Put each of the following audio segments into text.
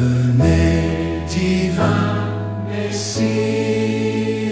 Venez, divin Messie,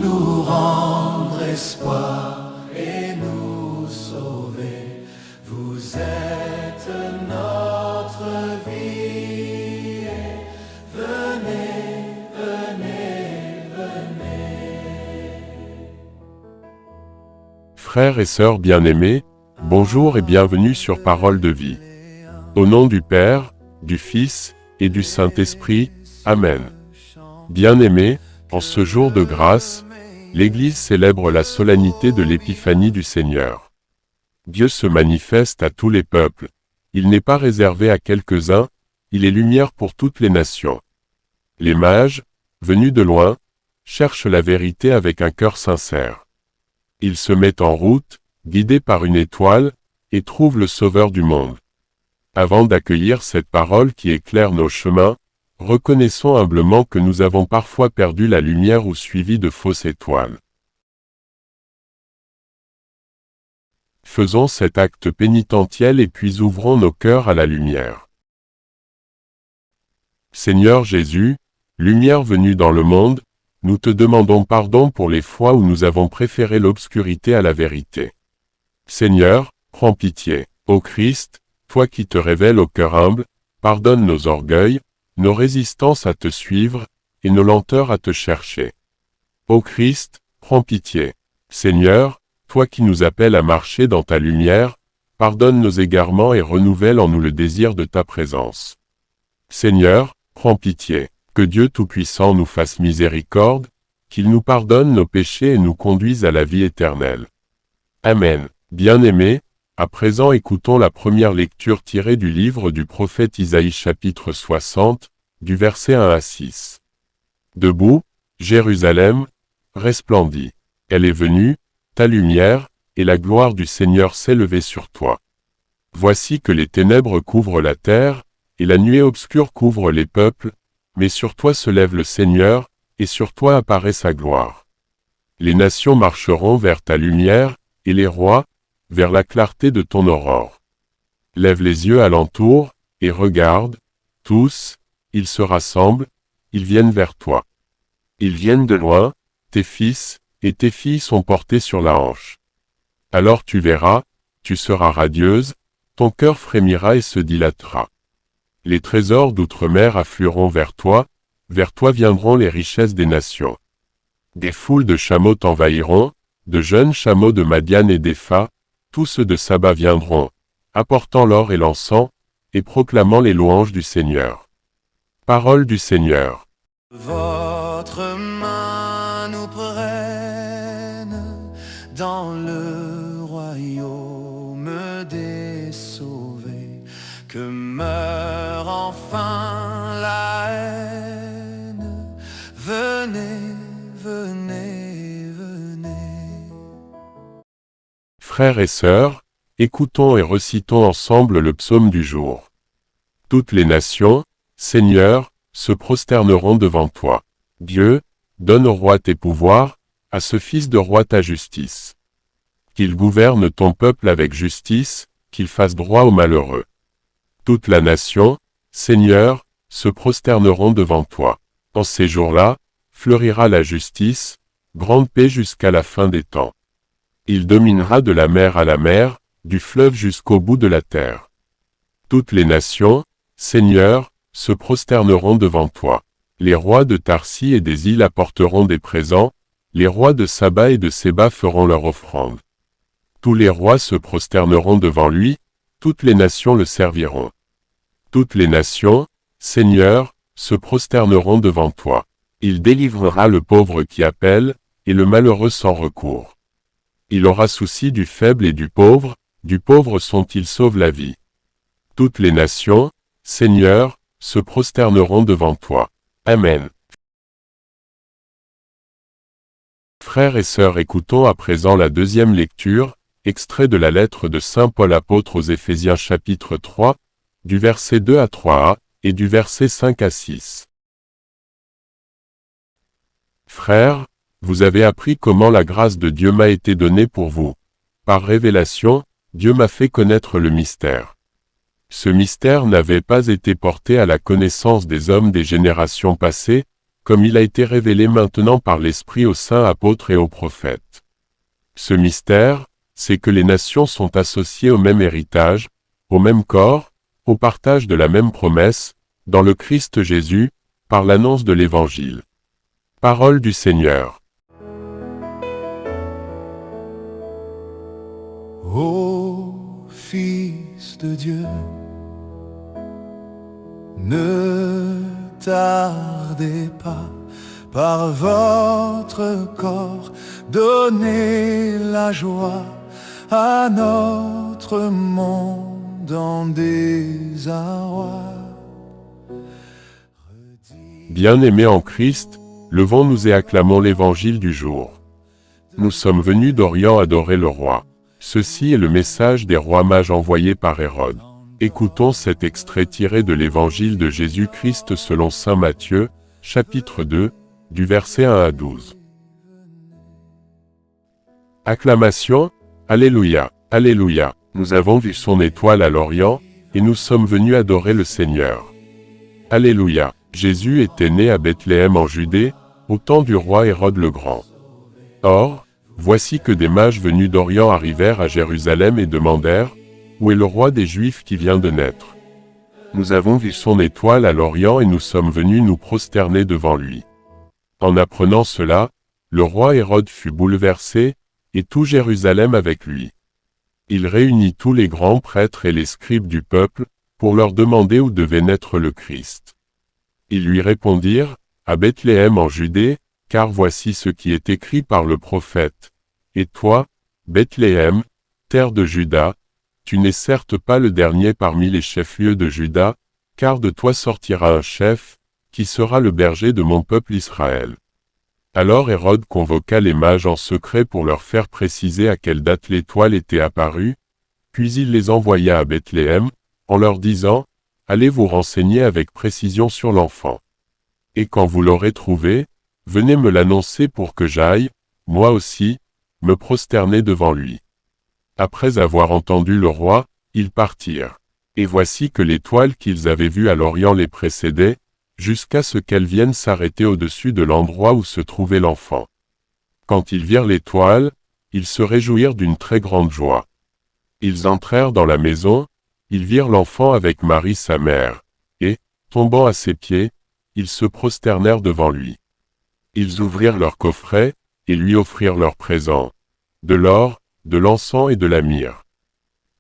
nous rendre espoir et nous sauver. Vous êtes notre vie. Venez, venez, venez. Frères et sœurs bien-aimés, bonjour et bienvenue sur Parole de vie. Au nom du Père, du Fils et du Saint-Esprit, Amen. Bien-aimés, en ce jour de grâce, l'Église célèbre la solennité de l'Épiphanie du Seigneur. Dieu se manifeste à tous les peuples. Il n'est pas réservé à quelques-uns, il est lumière pour toutes les nations. Les mages, venus de loin, cherchent la vérité avec un cœur sincère. Ils se mettent en route, guidés par une étoile, et trouvent le Sauveur du monde. Avant d'accueillir cette parole qui éclaire nos chemins, reconnaissons humblement que nous avons parfois perdu la lumière ou suivi de fausses étoiles. Faisons cet acte pénitentiel et puis ouvrons nos cœurs à la lumière. Seigneur Jésus, lumière venue dans le monde, nous te demandons pardon pour les fois où nous avons préféré l'obscurité à la vérité. Seigneur, prends pitié. Ô Christ, toi qui te révèles au cœur humble, pardonne nos orgueils, nos résistances à te suivre, et nos lenteurs à te chercher. Ô Christ, prends pitié. Seigneur, toi qui nous appelles à marcher dans ta lumière, pardonne nos égarements et renouvelle en nous le désir de ta présence. Seigneur, prends pitié. Que Dieu Tout-Puissant nous fasse miséricorde, qu'il nous pardonne nos péchés et nous conduise à la vie éternelle. Amen. Bien-aimés, à présent écoutons la première lecture tirée du livre du prophète Isaïe chapitre 60, du verset 1 à 6. Debout, Jérusalem, resplendis. Elle est venue, ta lumière, et la gloire du Seigneur s'est levée sur toi. Voici que les ténèbres couvrent la terre, et la nuée obscure couvre les peuples, mais sur toi se lève le Seigneur, et sur toi apparaît sa gloire. Les nations marcheront vers ta lumière, et les rois, vers la clarté de ton aurore. Lève les yeux alentour, et regarde, tous, ils se rassemblent, ils viennent vers toi. Ils viennent de loin, tes fils, et tes filles sont portés sur la hanche. Alors tu verras, tu seras radieuse, ton cœur frémira et se dilatera. Les trésors d'outre-mer afflueront vers toi viendront les richesses des nations. Des foules de chameaux t'envahiront, de jeunes chameaux de Madian et d'Épha, tous ceux de Saba viendront, apportant l'or et l'encens, et proclamant les louanges du Seigneur. Parole du Seigneur. Votre main nous prenne dans le royaume des sauvés, que meurt enfin la haine. Venez, venez, venez. Frères et sœurs, écoutons et recitons ensemble le psaume du jour. Toutes les nations, Seigneur, se prosterneront devant toi. Dieu, donne au roi tes pouvoirs, à ce fils de roi ta justice. Qu'il gouverne ton peuple avec justice, qu'il fasse droit aux malheureux. Toute la nation, Seigneur, se prosterneront devant toi. En ces jours-là, fleurira la justice, grande paix jusqu'à la fin des temps. Il dominera de la mer à la mer, du fleuve jusqu'au bout de la terre. Toutes les nations, Seigneur, se prosterneront devant toi. Les rois de Tarsis et des îles apporteront des présents, les rois de Saba et de Séba feront leur offrande. Tous les rois se prosterneront devant lui, toutes les nations le serviront. Toutes les nations, Seigneur, se prosterneront devant toi. Il délivrera le pauvre qui appelle, et le malheureux sans recours. Il aura souci du faible et du pauvre sont il sauve la vie. Toutes les nations, Seigneur, se prosterneront devant toi. Amen. Frères et sœurs, écoutons à présent la deuxième lecture, extrait de la lettre de Saint Paul apôtre aux Éphésiens chapitre 3, du verset 2 à 3a, et du verset 5 à 6. Frères, vous avez appris comment la grâce de Dieu m'a été donnée pour vous. Par révélation, Dieu m'a fait connaître le mystère. Ce mystère n'avait pas été porté à la connaissance des hommes des générations passées, comme il a été révélé maintenant par l'Esprit aux saints apôtres et aux prophètes. Ce mystère, c'est que les nations sont associées au même héritage, au même corps, au partage de la même promesse, dans le Christ Jésus, par l'annonce de l'Évangile. Parole du Seigneur. Ô Fils de Dieu, ne tardez pas, par votre corps, donnez la joie à notre monde en désarroi. Bien-aimés en Christ, levons-nous et acclamons l'Évangile du jour. Nous sommes venus d'Orient adorer le roi. Ceci est le message des rois mages envoyés par Hérode. Écoutons cet extrait tiré de l'Évangile de Jésus-Christ selon saint Matthieu, chapitre 2, du verset 1 à 12. Acclamation, Alléluia, Alléluia. Nous avons vu son étoile à l'Orient, et nous sommes venus adorer le Seigneur. Alléluia. Jésus était né à Bethléem en Judée, au temps du roi Hérode le Grand. Or, voici que des mages venus d'Orient arrivèrent à Jérusalem et demandèrent, « Où est le roi des Juifs qui vient de naître ? Nous avons vu son étoile à l'Orient et nous sommes venus nous prosterner devant lui. » En apprenant cela, le roi Hérode fut bouleversé, et tout Jérusalem avec lui. Il réunit tous les grands prêtres et les scribes du peuple, pour leur demander où devait naître le Christ. Ils lui répondirent, « À Bethléem en Judée, car voici ce qui est écrit par le prophète. Et toi, Bethléem, terre de Juda, tu n'es certes pas le dernier parmi les chefs-lieux de Juda, car de toi sortira un chef, qui sera le berger de mon peuple Israël. » Alors Hérode convoqua les mages en secret pour leur faire préciser à quelle date l'étoile était apparue, puis il les envoya à Bethléem, en leur disant, « Allez vous renseigner avec précision sur l'enfant. Et quand vous l'aurez trouvé, venez me l'annoncer pour que j'aille, moi aussi, me prosterner devant lui. » Après avoir entendu le roi, ils partirent. Et voici que l'étoile qu'ils avaient vue à l'Orient les précédait, jusqu'à ce qu'elle vienne s'arrêter au-dessus de l'endroit où se trouvait l'enfant. Quand ils virent l'étoile, ils se réjouirent d'une très grande joie. Ils entrèrent dans la maison, ils virent l'enfant avec Marie sa mère, et, tombant à ses pieds, ils se prosternèrent devant lui. Ils ouvrirent leur coffret, et lui offrirent leurs présents, de l'or, de l'encens et de la myrrhe.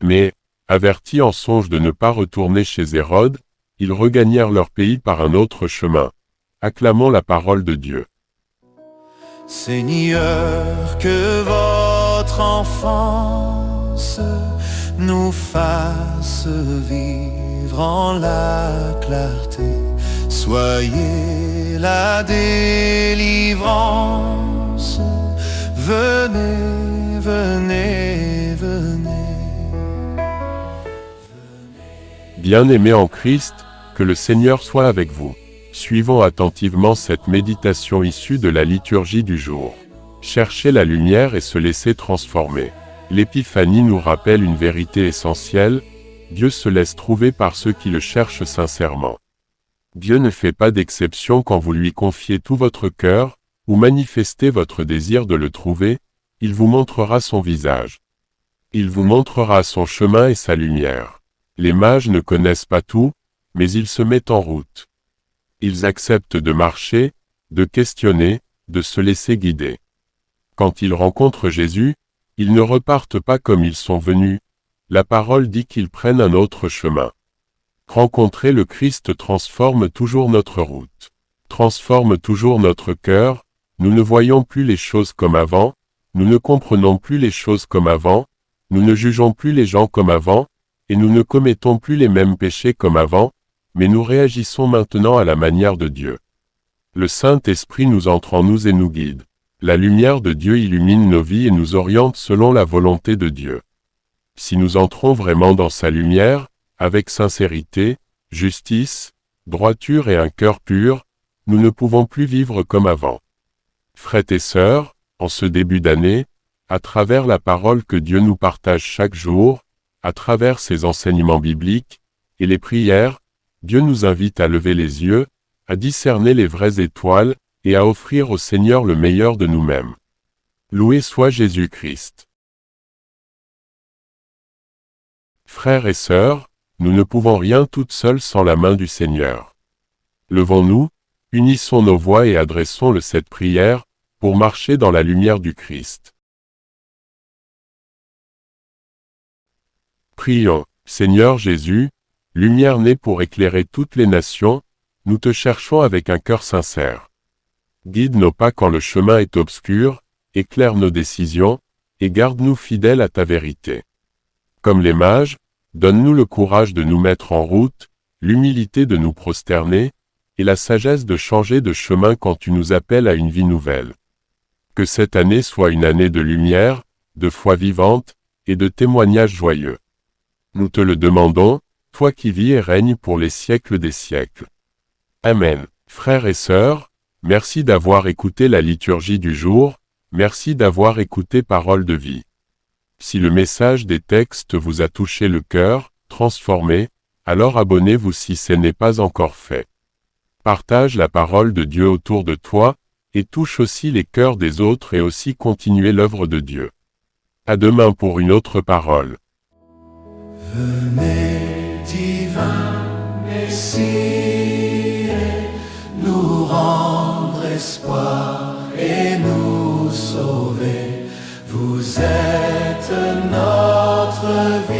Mais, avertis en songe de ne pas retourner chez Hérode, ils regagnèrent leur pays par un autre chemin. Acclamons la parole de Dieu. Seigneur, que votre enfance nous fasse vivre en la clarté. Soyez la délivrance. Venez, venez, venez. Bien-aimés en Christ, que le Seigneur soit avec vous. Suivons attentivement cette méditation issue de la liturgie du jour. Chercher la lumière et se laisser transformer. L'Épiphanie nous rappelle une vérité essentielle, Dieu se laisse trouver par ceux qui le cherchent sincèrement. Dieu ne fait pas d'exception quand vous lui confiez tout votre cœur, ou manifestez votre désir de le trouver, il vous montrera son visage. Il vous montrera son chemin et sa lumière. Les mages ne connaissent pas tout, mais ils se mettent en route. Ils acceptent de marcher, de questionner, de se laisser guider. Quand ils rencontrent Jésus, ils ne repartent pas comme ils sont venus. La parole dit qu'ils prennent un autre chemin. Rencontrer le Christ transforme toujours notre route, transforme toujours notre cœur. Nous ne voyons plus les choses comme avant, nous ne comprenons plus les choses comme avant, nous ne jugeons plus les gens comme avant, et nous ne commettons plus les mêmes péchés comme avant, mais nous réagissons maintenant à la manière de Dieu. Le Saint-Esprit nous entre en nous et nous guide. La lumière de Dieu illumine nos vies et nous oriente selon la volonté de Dieu. Si nous entrons vraiment dans sa lumière, avec sincérité, justice, droiture et un cœur pur, nous ne pouvons plus vivre comme avant. Frères et sœurs, en ce début d'année, à travers la parole que Dieu nous partage chaque jour, à travers ses enseignements bibliques, et les prières, Dieu nous invite à lever les yeux, à discerner les vraies étoiles, et à offrir au Seigneur le meilleur de nous-mêmes. Loué soit Jésus-Christ. Frères et sœurs, nous ne pouvons rien toutes seules sans la main du Seigneur. Levons-nous, unissons nos voix et adressons-le cette prière, pour marcher dans la lumière du Christ. Prions, Seigneur Jésus, lumière née pour éclairer toutes les nations, nous te cherchons avec un cœur sincère. Guide nos pas quand le chemin est obscur, éclaire nos décisions, et garde-nous fidèles à ta vérité. Comme les mages, donne-nous le courage de nous mettre en route, l'humilité de nous prosterner, et la sagesse de changer de chemin quand tu nous appelles à une vie nouvelle. Que cette année soit une année de lumière, de foi vivante, et de témoignages joyeux. Nous te le demandons, toi qui vis et règnes pour les siècles des siècles. Amen. Frères et sœurs, merci d'avoir écouté la liturgie du jour, merci d'avoir écouté Parole de vie. Si le message des textes vous a touché le cœur, transformé, alors abonnez-vous si ce n'est pas encore fait. Partage la parole de Dieu autour de toi, et touche aussi les cœurs des autres et aussi continuer l'œuvre de Dieu. À demain pour une autre parole. Venez, divin Messie, nous rendre espoir et nous sauver. Vous êtes notre vie.